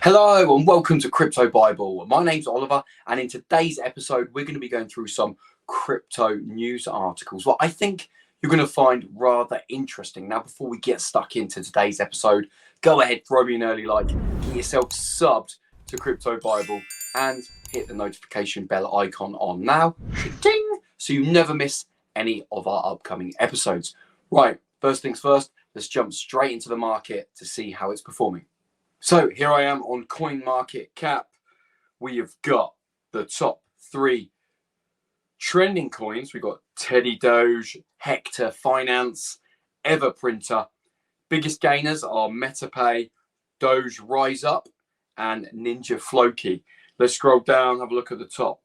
Hello and welcome to Crypto Bible. My name's Oliver, and in today's episode, we're going to be going through some crypto news articles, what I think you're going to find rather interesting. Now, before we get stuck into today's episode, go ahead, throw me an early like, get yourself subbed to Crypto Bible, and hit the notification bell icon on now, ding, so you never miss any of our upcoming episodes. Right, first things first, let's jump straight into the market to see how it's performing. So here I am on CoinMarketCap. We have got the top three trending coins. We've got Teddy Doge, Hector Finance, Everprinter. Biggest gainers are MetaPay, Doge Rise Up, and Ninja Floki. Let's scroll down, have a look at the top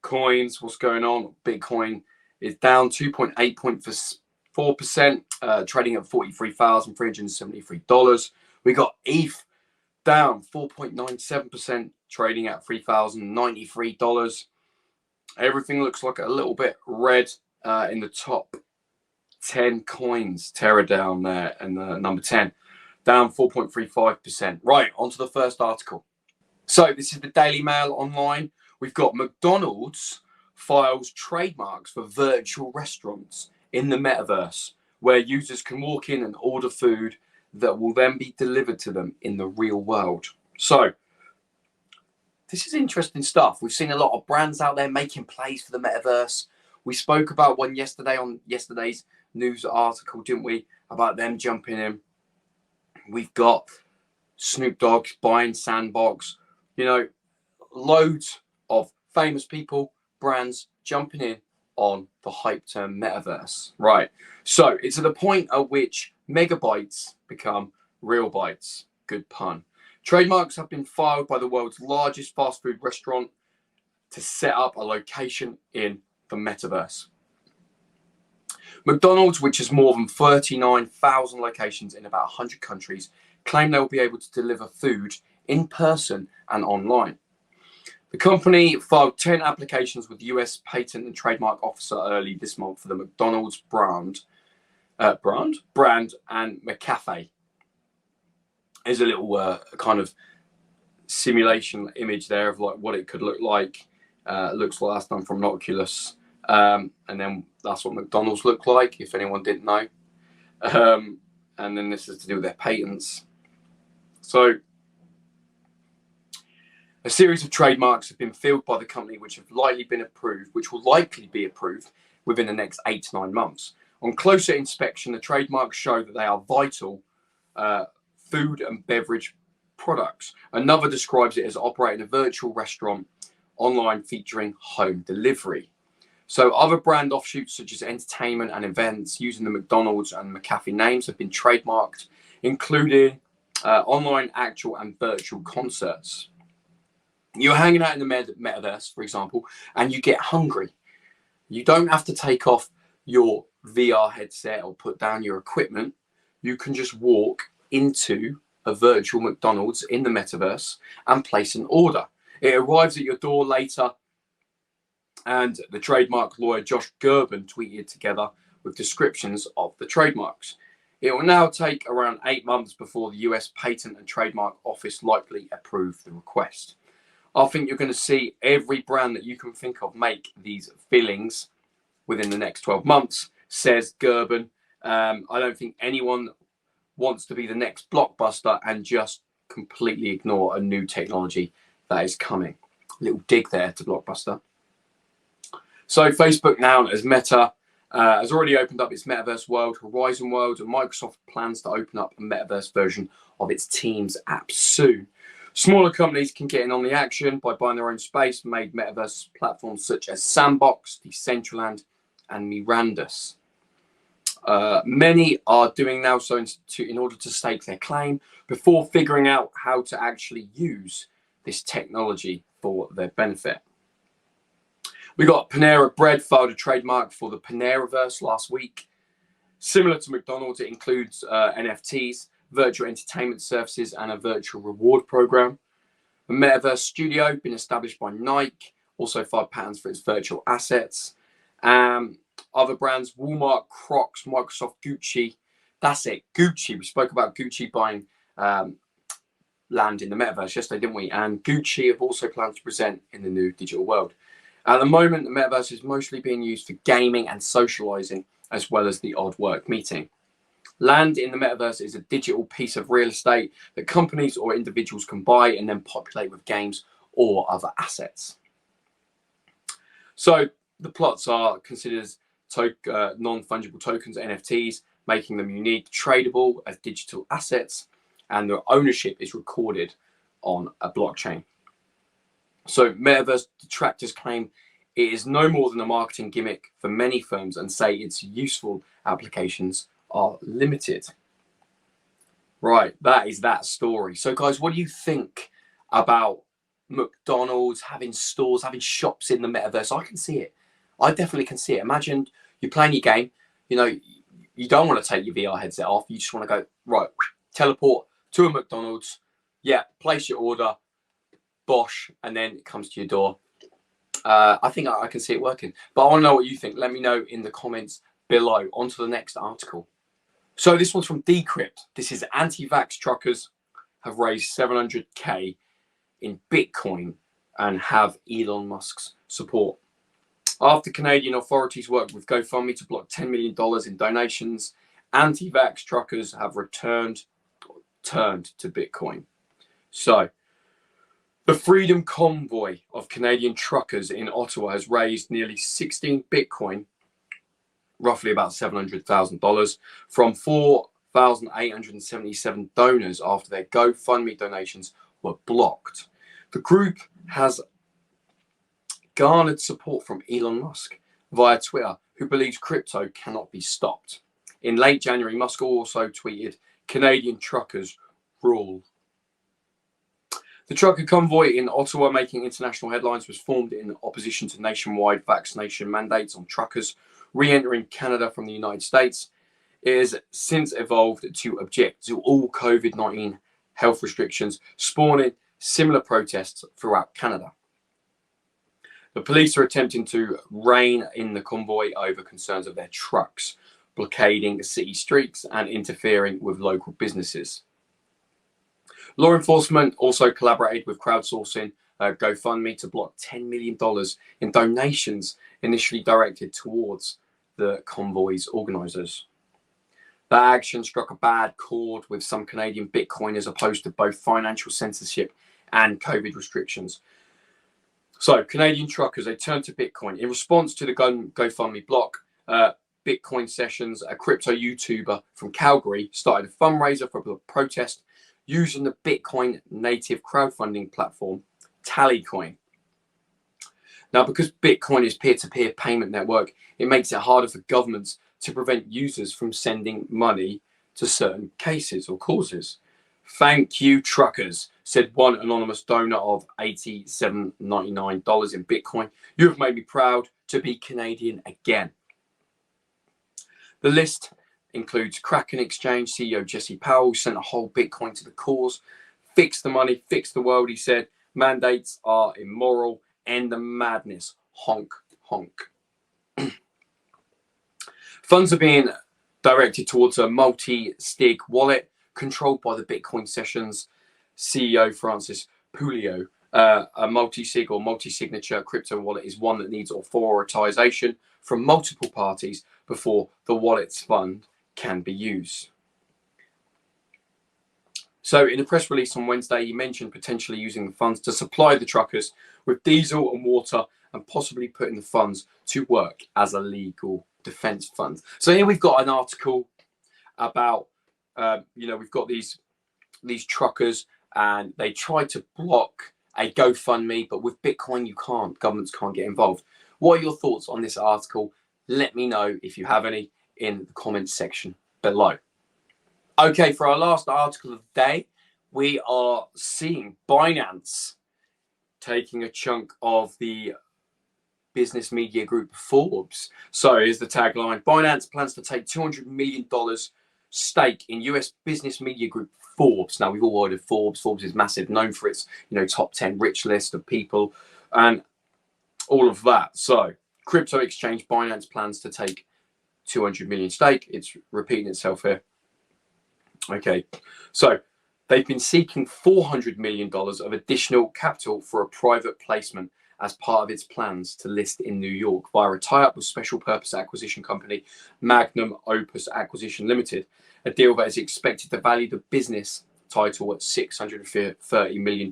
coins. What's going on? Bitcoin is down 2.4%, trading at $43,373. We got ETH down 4.97%, trading at $3,093. Everything looks like a little bit red in the top 10 coins. Terra down there, and number 10, down 4.35%. Right, onto the first article. So this is the Daily Mail online. We've got McDonald's files trademarks for virtual restaurants in the metaverse, where users can walk in and order food that will then be delivered to them in the real world. So this is interesting stuff. We've seen a lot of brands out there making plays for the metaverse. We spoke about one yesterday on yesterday's news article, didn't we, about them jumping in. We've got Snoop Dogg buying Sandbox, loads of famous people, brands jumping in on the hype term metaverse. Right, so it's at the point at which megabytes become real bytes. Good pun. Trademarks have been filed by the world's largest fast food restaurant to set up a location in the metaverse. McDonald's, which has more than 39,000 locations in about 100 countries, claim they will be able to deliver food in person and online. The company filed 10 applications with the US Patent and Trademark Officer early this month for the McDonald's brand and McCafe. There's a little kind of simulation image there of like what it could look like. Looks like that's done from an Oculus, and then that's what McDonald's look like, if anyone didn't know. And then this is to do with their patents. So a series of trademarks have been filed by the company which will likely be approved within the next 8 to 9 months. On closer inspection, the trademarks show that they are vital food and beverage products. Another describes it as operating a virtual restaurant online featuring home delivery. So other brand offshoots such as entertainment and events using the McDonald's and McCafe names have been trademarked, including online actual and virtual concerts. You're hanging out in the metaverse, for example, and you get hungry. You don't have to take off your VR headset or put down your equipment. You can just walk into a virtual McDonald's in the metaverse and place an order. It arrives at your door later, and the trademark lawyer Josh Gerben tweeted together with descriptions of the trademarks. It will now take around 8 months before the US Patent and Trademark Office likely approve the request. I think you're going to see every brand that you can think of make these fillings within the next 12 months, says Gerben. I don't think anyone wants to be the next Blockbuster and just completely ignore a new technology that is coming. A little dig there to Blockbuster. So Facebook, now as Meta, has already opened up its metaverse world, Horizon World, and Microsoft plans to open up a metaverse version of its Teams app soon. Smaller companies can get in on the action by buying their own space, made metaverse platforms such as Sandbox, Decentraland, and Mirandus. Many are doing now so in order to stake their claim before figuring out how to actually use this technology for their benefit. We got Panera Bread filed a trademark for the Paneraverse last week. Similar to McDonald's, it includes NFTs, virtual entertainment services, and a virtual reward program. The Metaverse Studio, been established by Nike, also filed patents for its virtual assets. Other brands, Walmart, Crocs, Microsoft, Gucci. That's it, Gucci. We spoke about Gucci buying land in the metaverse yesterday, didn't we? And Gucci have also planned to present in the new digital world. At the moment, the metaverse is mostly being used for gaming and socializing, as well as the odd work meeting. Land in the metaverse is a digital piece of real estate that companies or individuals can buy and then populate with games or other assets. So the plots are considered non-fungible tokens, NFTs, making them unique, tradable as digital assets, and their ownership is recorded on a blockchain. So metaverse detractors claim it is no more than a marketing gimmick for many firms and say its useful applications are limited. Right, that is that story. So guys, what do you think about McDonald's having stores, having shops in the metaverse? I can see it. I definitely can see it. Imagine you're playing your game, you know, you don't want to take your VR headset off. You just want to go, right, teleport to a McDonald's. Yeah, place your order, bosh, and then it comes to your door. I think I can see it working. But I want to know what you think. Let me know in the comments below. On to the next article. So this one's from Decrypt. This is Anti-Vax truckers have raised 700k in Bitcoin and have Elon Musk's support. After Canadian authorities worked with GoFundMe to block $10 million in donations, anti-vax truckers have turned to Bitcoin. So, the Freedom Convoy of Canadian truckers in Ottawa has raised nearly 16 Bitcoin, roughly about $700,000, from 4,877 donors after their GoFundMe donations were blocked. The group has garnered support from Elon Musk via Twitter, who believes crypto cannot be stopped. In late January, Musk also tweeted, "Canadian truckers rule." The trucker convoy in Ottawa, making international headlines, was formed in opposition to nationwide vaccination mandates on truckers re-entering Canada from the United States. It has since evolved to object to all COVID-19 health restrictions, spawning similar protests throughout Canada. The police are attempting to rein in the convoy over concerns of their trucks, blockading city streets and interfering with local businesses. Law enforcement also collaborated with crowdsourcing GoFundMe to block $10 million in donations initially directed towards the convoy's organisers. That action struck a bad chord with some Canadian Bitcoiners opposed to both financial censorship and COVID restrictions. So, Canadian truckers, they turned to Bitcoin. In response to the GoFundMe block, Bitcoin Sessions, a crypto YouTuber from Calgary, started a fundraiser for the protest using the Bitcoin native crowdfunding platform, Tallycoin. Now, because Bitcoin is peer-to-peer payment network, it makes it harder for governments to prevent users from sending money to certain cases or causes. "Thank you, truckers," said one anonymous donor of $87.99 in Bitcoin. "You have made me proud to be Canadian again." The list includes Kraken Exchange CEO Jesse Powell, who sent a whole Bitcoin to the cause. "Fix the money, fix the world," he said. "Mandates are immoral. End the madness. Honk, honk." Funds are being directed towards a multi-sig wallet controlled by the Bitcoin Sessions CEO Francis Pulio. A multi-sig or multi-signature crypto wallet is one that needs authorization from multiple parties before the wallet's fund can be used. So in a press release on Wednesday, he mentioned potentially using the funds to supply the truckers with diesel and water and possibly putting the funds to work as a legal defense fund. So here we've got an article about, we've got these truckers and they tried to block a GoFundMe, but with Bitcoin, you can't. Governments can't get involved. What are your thoughts on this article? Let me know if you have any in the comments section below. Okay, for our last article of the day, we are seeing Binance taking a chunk of the business media group Forbes. So here's the tagline: Binance plans to take $200 million stake in US business media group Forbes. Now, we've all heard of Forbes. Forbes is massive, known for its top 10 rich list of people and all of that. So crypto exchange Binance plans to take 200 million stake. It's repeating itself here. Okay, so They've been seeking $400 million of additional capital for a private placement as part of its plans to list in New York via a tie-up with special purpose acquisition company Magnum Opus Acquisition Limited, a deal that is expected to value the business title at $630 million.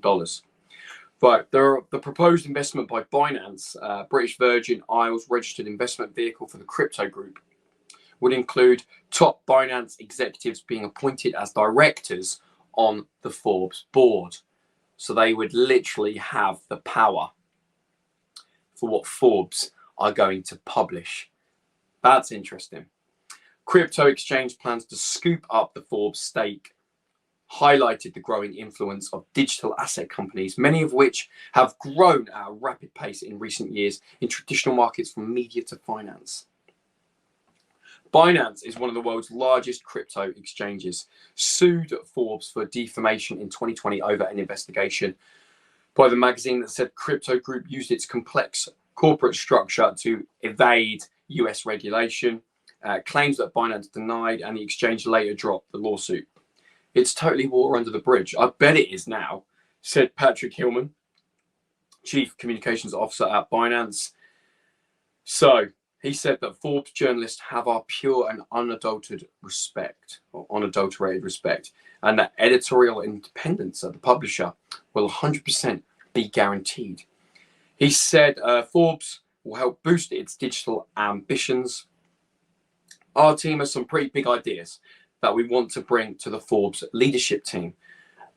Right, the proposed investment by Binance, British Virgin Isles registered investment vehicle for the crypto group, would include top Binance executives being appointed as directors on the Forbes board. So they would literally have the power for what Forbes are going to publish. That's interesting. Crypto exchange plans to scoop up the Forbes stake highlighted the growing influence of digital asset companies, many of which have grown at a rapid pace in recent years in traditional markets from media to finance. Binance is one of the world's largest crypto exchanges, sued Forbes for defamation in 2020 over an investigation by the magazine that said Crypto Group used its complex corporate structure to evade US regulation, claims that Binance denied, and the exchange later dropped the lawsuit. It's totally water under the bridge. I bet it is now, said Patrick Hillman, Chief Communications Officer at Binance. So he said that Forbes journalists have our pure and unadulterated respect, and that editorial independence of the publisher will 100% be guaranteed. He said Forbes will help boost its digital ambitions. Our team has some pretty big ideas that we want to bring to the Forbes leadership team.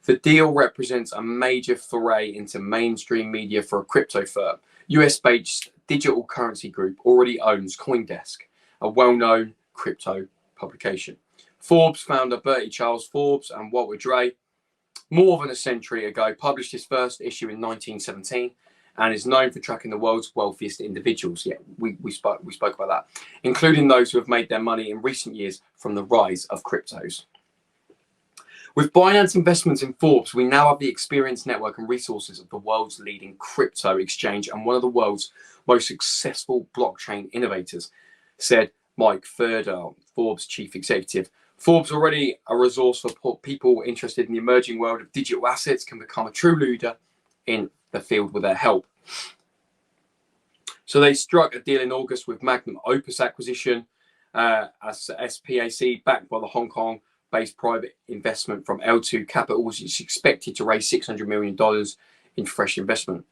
The deal represents a major foray into mainstream media for a crypto firm. US-based digital currency group already owns CoinDesk, a well-known crypto publication. Forbes founder Bertie Charles Forbes and Walter Dre, more than a century ago, published his first issue in 1917 and is known for tracking the world's wealthiest individuals. Yeah, we spoke about that, including those who have made their money in recent years from the rise of cryptos. With Binance investments in Forbes, we now have the experience, network, and resources of the world's leading crypto exchange and one of the world's most successful blockchain innovators, said Mike Ferdell, Forbes chief executive. Forbes, already a resource for people interested in the emerging world of digital assets, can become a true leader in the field with their help. So they struck a deal in August with Magnum Opus Acquisition as SPAC, backed by the Hong Kong-based private investment from L2 Capital, which is expected to raise $600 million in fresh investment.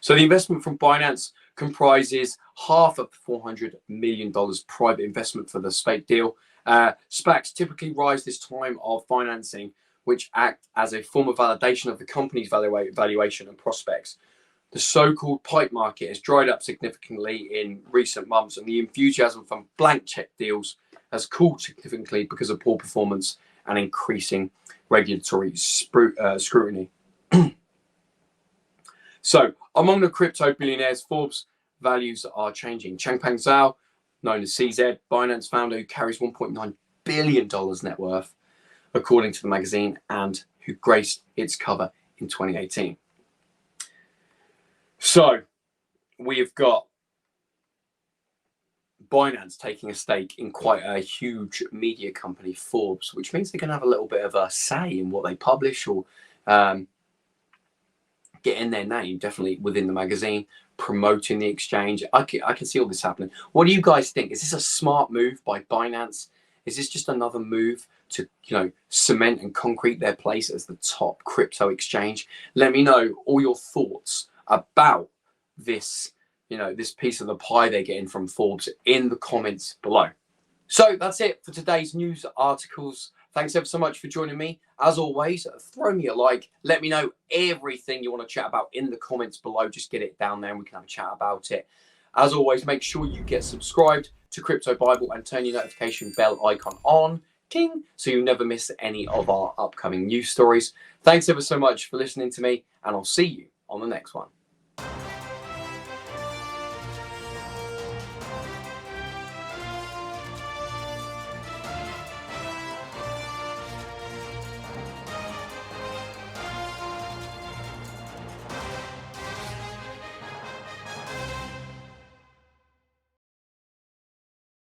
So the investment from Binance comprises half of the $400 million private investment for the SPAC deal. SPACs typically rise this time of financing, which act as a form of validation of the company's valuation and prospects. The so-called pipe market has dried up significantly in recent months, and the enthusiasm from blank check deals has cooled significantly because of poor performance and increasing regulatory scrutiny. So, among the crypto billionaires, Forbes values are changing. Changpeng Zhao, known as CZ, Binance founder who carries $1.9 billion net worth, according to the magazine, and who graced its cover in 2018. So we've got Binance taking a stake in quite a huge media company, Forbes, which means they're going to have a little bit of a say in what they publish or get in their name, definitely within the magazine, promoting the exchange. I can see all this happening. What do you guys think? Is this a smart move by Binance? Is this just another move to, cement and concrete their place as the top crypto exchange? Let me know all your thoughts about this, this piece of the pie they're getting from Forbes in the comments below. So that's it for today's news articles. Thanks ever so much for joining me. As always, throw me a like. Let me know everything you want to chat about in the comments below. Just get it down there and we can have a chat about it. As always, make sure you get subscribed to Crypto Bible and turn your notification bell icon on, ting, so you never miss any of our upcoming news stories. Thanks ever so much for listening to me, and I'll see you on the next one.